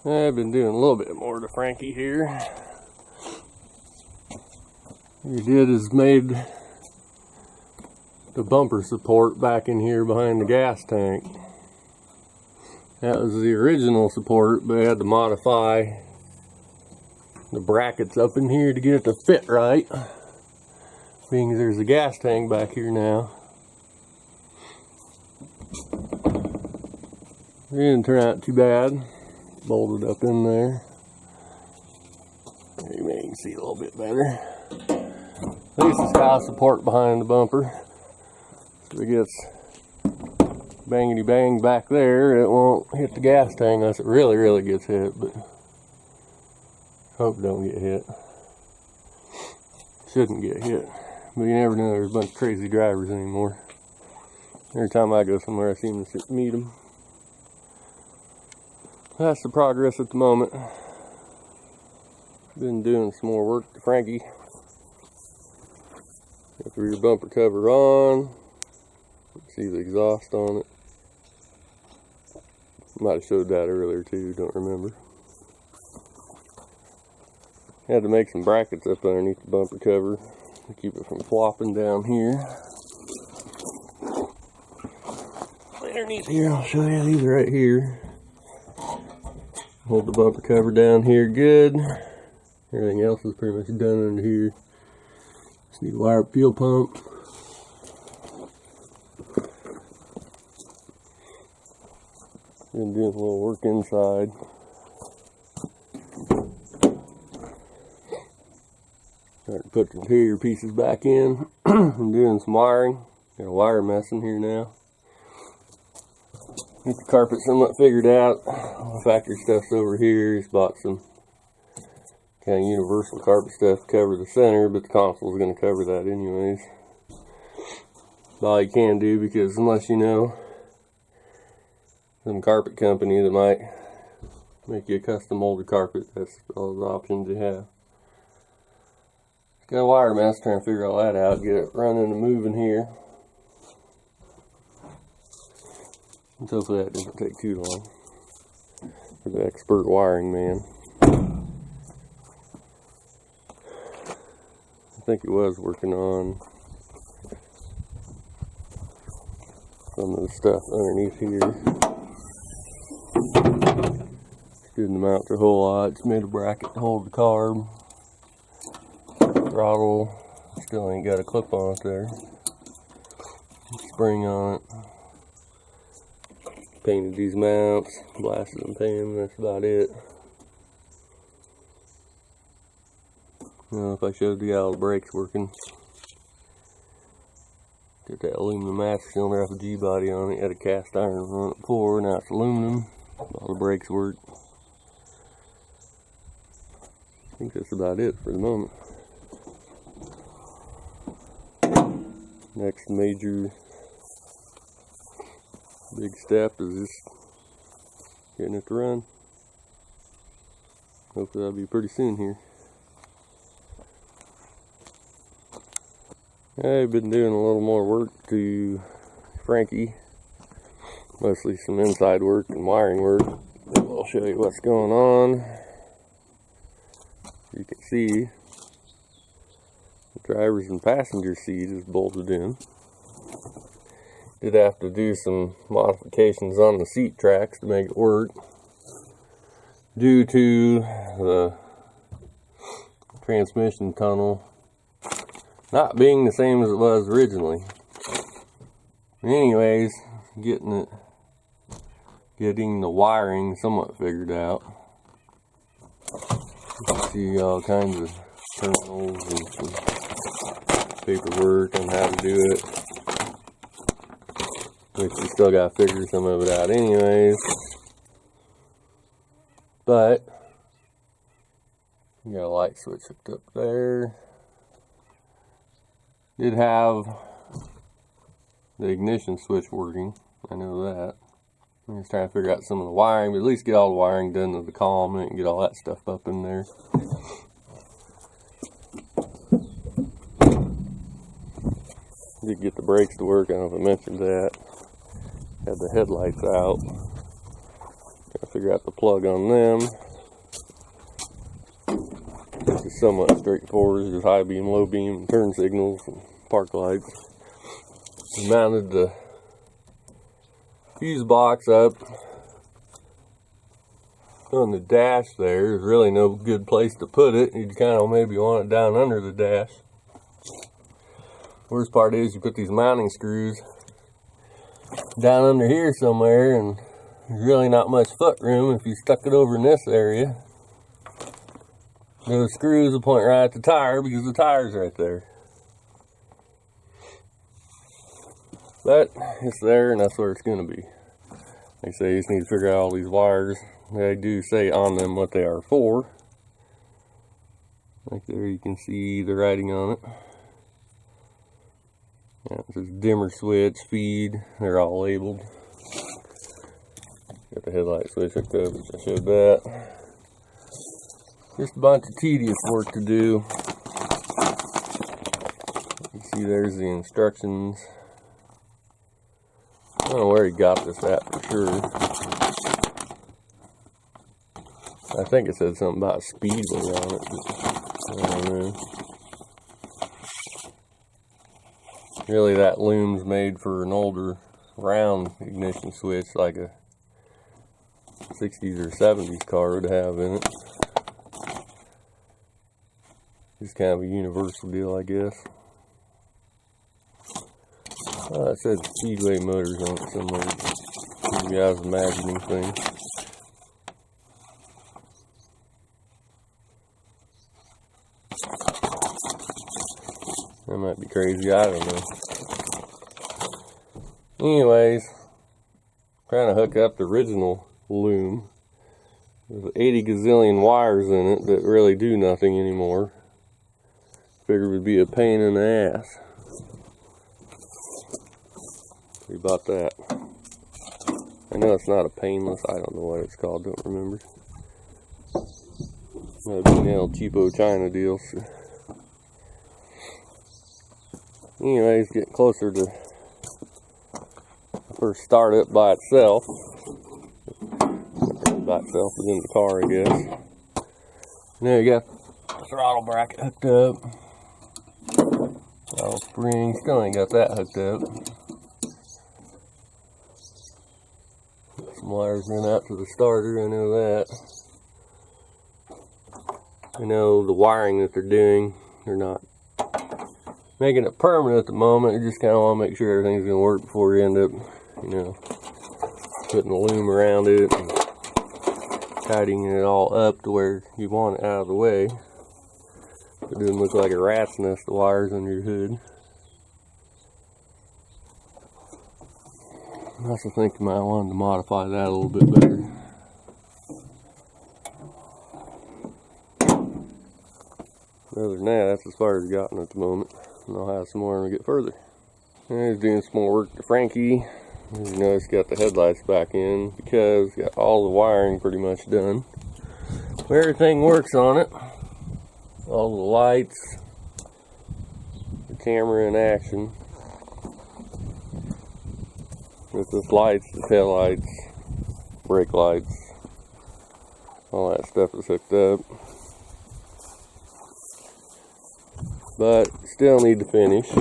I've been doing a little bit more to Frankie here. What he did is made the bumper support back in here behind the gas tank. That was the original support, but I had to modify the brackets up in here to get it to fit right, being there's a gas tank back here now. It didn't turn out too bad. Bolted up in there. Maybe you can see a little bit better. At least it's got support behind the bumper. So it gets bangity bang back there. It won't hit the gas tank unless it really gets hit, but hope it don't get hit. Shouldn't get hit. But you never know, there's a bunch of crazy drivers anymore. Every time I go somewhere I seem to meet them. That's the progress at the moment. Been doing some more work to Frankie. Got the rear bumper cover on. See the exhaust on it. Might have showed that earlier too, don't remember. Had to make some brackets up underneath the bumper cover to keep it from flopping down here. Underneath here, I'll show you, these are right here. Hold the bumper cover down here good. Everything else is pretty much done under here. Just need to wire up fuel pump. Been doing a little work inside. Starting to put the interior pieces back in. I'm doing some wiring. Got a wire mess in here now. Get the carpet somewhat figured out. All the factory stuff's over here. Just bought some kind of universal carpet stuff to cover the center, but the console's going to cover that anyways. All you can do, because unless you know some carpet company that might make you a custom molded carpet, that's all the options you have. Got a wire mess, trying to figure all that out, get it running and moving here. And hopefully that doesn't take too long for the expert wiring man. I think he was working on some of the stuff underneath here. Didn't mount a whole lot, just made a bracket to hold the carb. Throttle, still ain't got a clip on it there. Spring on it. Painted these mounts, blasted and painted, that's about it. I don't know if I showed you how the brakes working. Got that aluminum master cylinder off the G-body on it, had a cast iron on it before, now it's aluminum. All the brakes work. I think that's about it for the moment. Next major big step is just getting it to run. Hopefully that'll be pretty soon here. I've been doing a little more work to Frankie. Mostly some inside work and wiring work. I'll show you what's going on. You can see the driver's and passenger seat is bolted in. Did have to do some modifications on the seat tracks to make it work due to the transmission tunnel not being the same as it was originally. Anyways, getting the wiring somewhat figured out. You can see all kinds of terminals and some paperwork on how to do it. Which you still gotta figure some of it out anyways. But you got a light switch hooked up there. Did have the ignition switch working, I know that. I'm just trying to figure out some of the wiring, but at least get all the wiring done to the column and get all that stuff up in there. Did get the brakes to work, I don't know if I mentioned that. Had the headlights out. Gotta figure out the plug on them. This is somewhat straightforward. It's just high beam, low beam, turn signals, and park lights. We mounted the fuse box up on the dash there. There's really no good place to put it. You'd kind of maybe want it down under the dash. Worst part is you put these mounting screws down under here somewhere, and there's really not much foot room. If you stuck it over in this area, those screws will point right at the tire because the tire's right there. But it's there, and that's where it's going to be. Like I say, you just need to figure out all these wires. They do say on them what they are for. Like there you can see the writing on it. Yeah, it says dimmer switch, feed, they're all labeled. Got the headlight switch hooked up, which I showed that. Just a bunch of tedious work to do. You see there's the instructions. I don't know where he got this at for sure. I think it said something about speedway on it, but I don't know. Really, that loom's made for an older round ignition switch, like a 60s or 70s car would have in it. It's kind of a universal deal, I guess. It said Speedway Motors on it somewhere. Maybe I was imagining things. That might be crazy, I don't know. Anyways, trying to hook up the original loom. There's 80 gazillion wires in it that really do nothing anymore. Figured it would be a pain in the ass. See about that. I know it's not a painless, I don't know what it's called, don't remember. Might be an El Cheapo China deal. So. Anyways, getting closer to the first startup by itself. By itself is in the car, I guess. Now you got the throttle bracket hooked up. Throttle spring, still ain't got that hooked up. Some wires run out to the starter, I know that. I know the wiring that they're doing, they're not making it permanent at the moment. You just kind of want to make sure everything's going to work before you end up, you know, putting the loom around it and tidying it all up to where you want it out of the way. It doesn't look like a rat's nest of wires under your hood. I also think you might want to modify that a little bit better. Other than that, that's as far as I've gotten at the moment. And I'll have some more when we get further. And he's doing some more work to Frankie. As you notice, got the headlights back in because got all the wiring pretty much done. Everything works on it. All the lights, the camera in action. With the lights, the tail lights, brake lights, all that stuff is hooked up. But still need to finish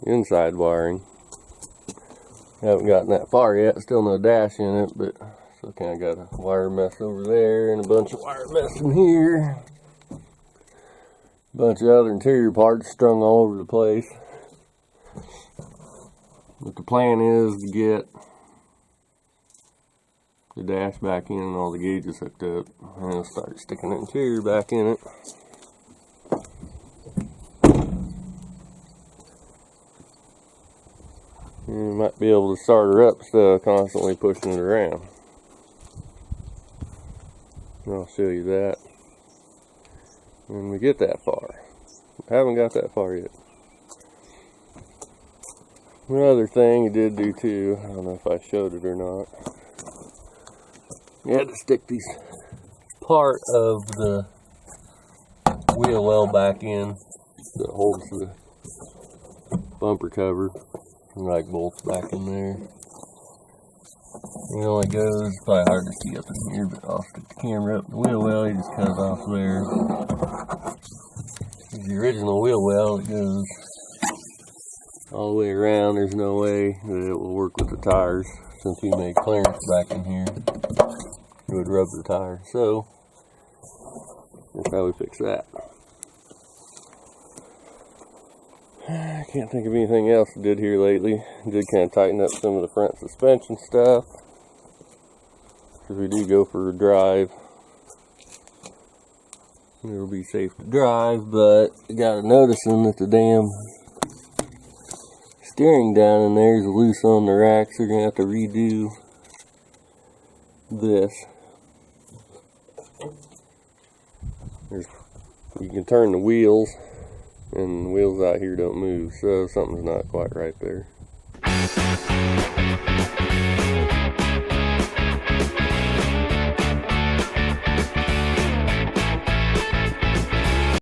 inside wiring. Haven't gotten that far yet, still no dash in it, but still kind of got a wire mess over there and a bunch of wire mess in here. A bunch of other interior parts strung all over the place. But the plan is to get the dash back in and all the gauges hooked up, and I'll start sticking the interior back in it. You might be able to start her up instead of constantly pushing it around. And I'll show you that when we get that far. I haven't got that far yet. Another thing you did do too, I don't know if I showed it or not. You had to stick these part of the wheel well back in that holds the bumper cover. Like bolts back in there. You know, it goes, it's probably hard to see up in here, but I'll stick the camera up. The wheel well, you just cut it off there. The original wheel well, it goes all the way around. There's no way that it will work with the tires. Since he made clearance back in here, it would rub the tire. So, that's how we fix that. I can't think of anything else I did here lately. I did kind of tighten up some of the front suspension stuff, because we do go for a drive. It'll be safe to drive, but I got to noticing that the damn steering down in there is loose on the racks. They're going to have to redo this. You can turn the wheels, and the wheels out here don't move, so something's not quite right there.